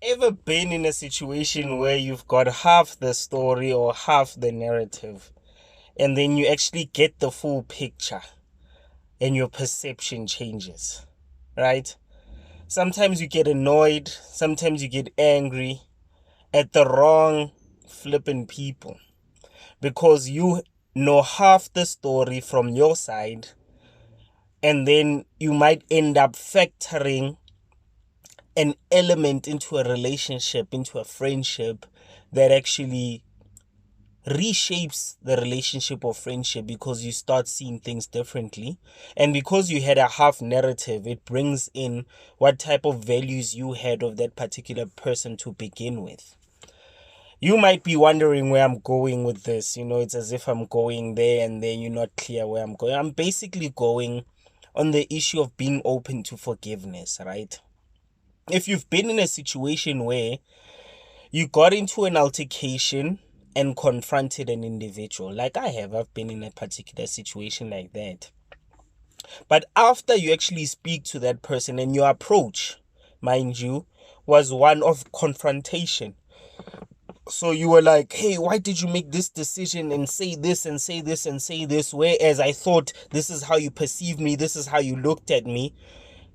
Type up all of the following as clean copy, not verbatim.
Ever been in a situation where you've got half the story or half the narrative, and then you actually get the full picture and your perception changes, right? Sometimes you get annoyed, sometimes you get angry at the wrong flipping people because you know half the story from your side, and then you might end up factoring an element into a relationship, into a friendship that actually reshapes the relationship or friendship because you start seeing things differently. And because you had a half narrative, it brings in what type of values you had of that particular person to begin with. You might be wondering where I'm going with this. It's as if I'm going there and then you're not clear where I'm going. I'm basically going on the issue of being open to forgiveness, right? If you've been in a situation where you got into an altercation and confronted an individual, like I've been in a particular situation like that. But after you actually speak to that person and your approach, mind you, was one of confrontation. So you were like, hey, why did you make this decision and say this and say this and say this? Whereas I thought this is how you perceived me, this is how you looked at me.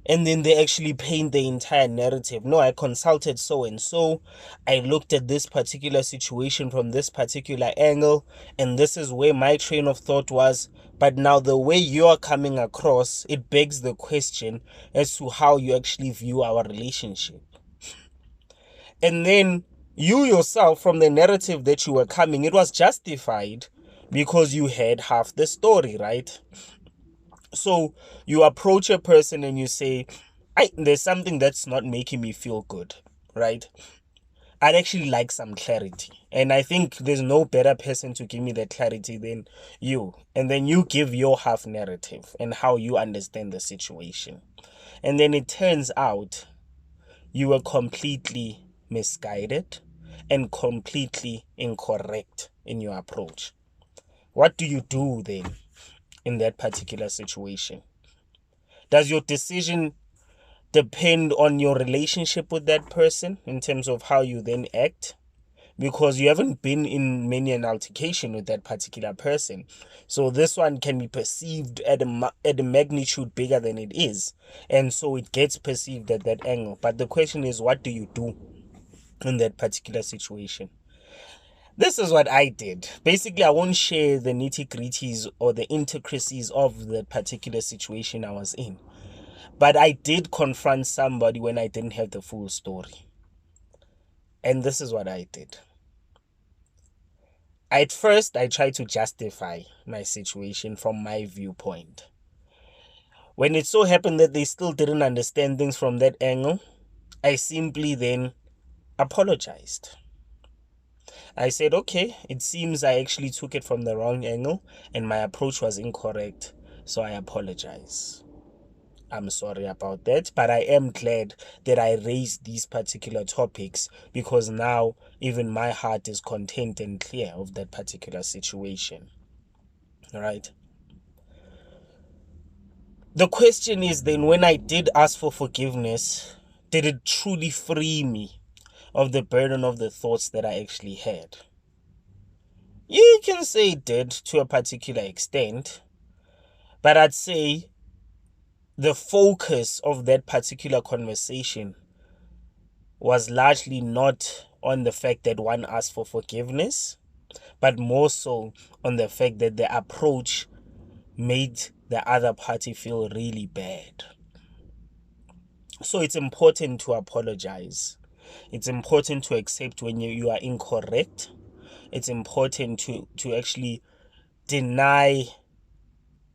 And then they actually paint the entire narrative. No, I consulted so and so. I looked at this particular situation from this particular angle, and this is where my train of thought was. But now the way you're coming across, it begs the question as to how you actually view our relationship. And then you yourself, from the narrative that you were coming, it was justified because you had half the story, right? So you approach a person and you say, there's something that's not making me feel good, right? I'd actually like some clarity. And I think there's no better person to give me that clarity than you. And then you give your half narrative and how you understand the situation. And then it turns out you were completely misguided and completely incorrect in your approach. What do you do then in that particular situation? Does your decision depend on your relationship with that person in terms of how you then act? Because you haven't been in many an altercation with that particular person. So this one can be perceived at a magnitude bigger than it is. And so it gets perceived at that angle. But the question is, what do you do in that particular situation? This is what I did. Basically, I won't share the nitty-gritties or the intricacies of the particular situation I was in. But I did confront somebody when I didn't have the full story. And this is what I did. At first, I tried to justify my situation from my viewpoint. When it so happened that they still didn't understand things from that angle, I simply then apologized. I said, okay, it seems I actually took it from the wrong angle and my approach was incorrect, so I apologize. I'm sorry about that, but I am glad that I raised these particular topics because now even my heart is content and clear of that particular situation. All right. The question is then, when I did ask for forgiveness, did it truly free me of the burden of the thoughts that I actually had? You can say it did to a particular extent, but I'd say the focus of that particular conversation was largely not on the fact that one asked for forgiveness, but more so on the fact that the approach made the other party feel really bad. So it's important to apologize. It's important to accept when you are incorrect. It's important to actually deny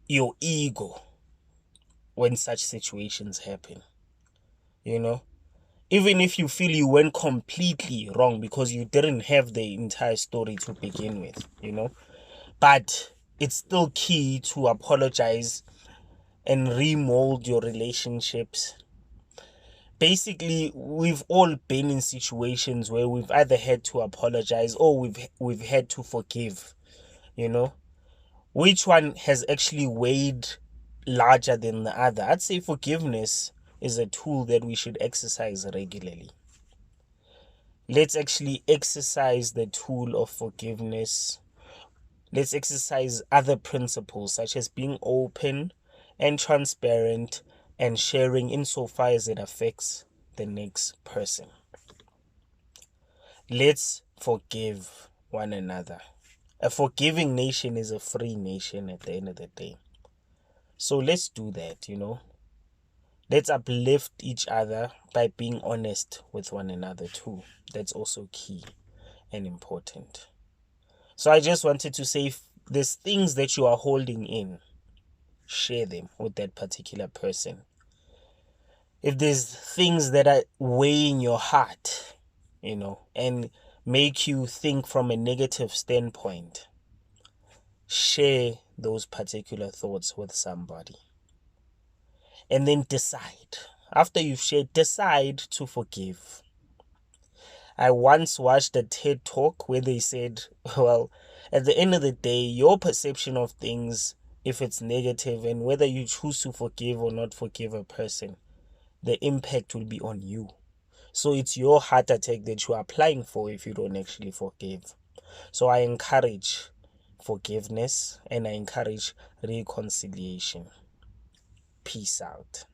your ego when such situations happen. Even if you feel you went completely wrong because you didn't have the entire story to begin with, but it's still key to apologize and remold your relationships. Basically, we've all been in situations where we've either had to apologize or we've had to forgive. Which one has actually weighed larger than the other? I'd say forgiveness is a tool that we should exercise regularly. Let's actually exercise the tool of forgiveness. Let's exercise other principles such as being open and transparent and sharing insofar as it affects the next person. Let's forgive one another. A forgiving nation is a free nation at the end of the day. So let's do that, Let's uplift each other by being honest with one another too. That's also key and important. So I just wanted to say, if there's things that you are holding in, share them with that particular person. If there's things that are weighing your heart, and make you think from a negative standpoint, share those particular thoughts with somebody. And then decide. After you've shared, decide to forgive. I once watched a TED talk where they said, well, at the end of the day, your perception of things, if it's negative, and whether you choose to forgive or not forgive a person, the impact will be on you. So it's your heart attack that you are applying for if you don't actually forgive. So I encourage forgiveness and I encourage reconciliation. Peace out.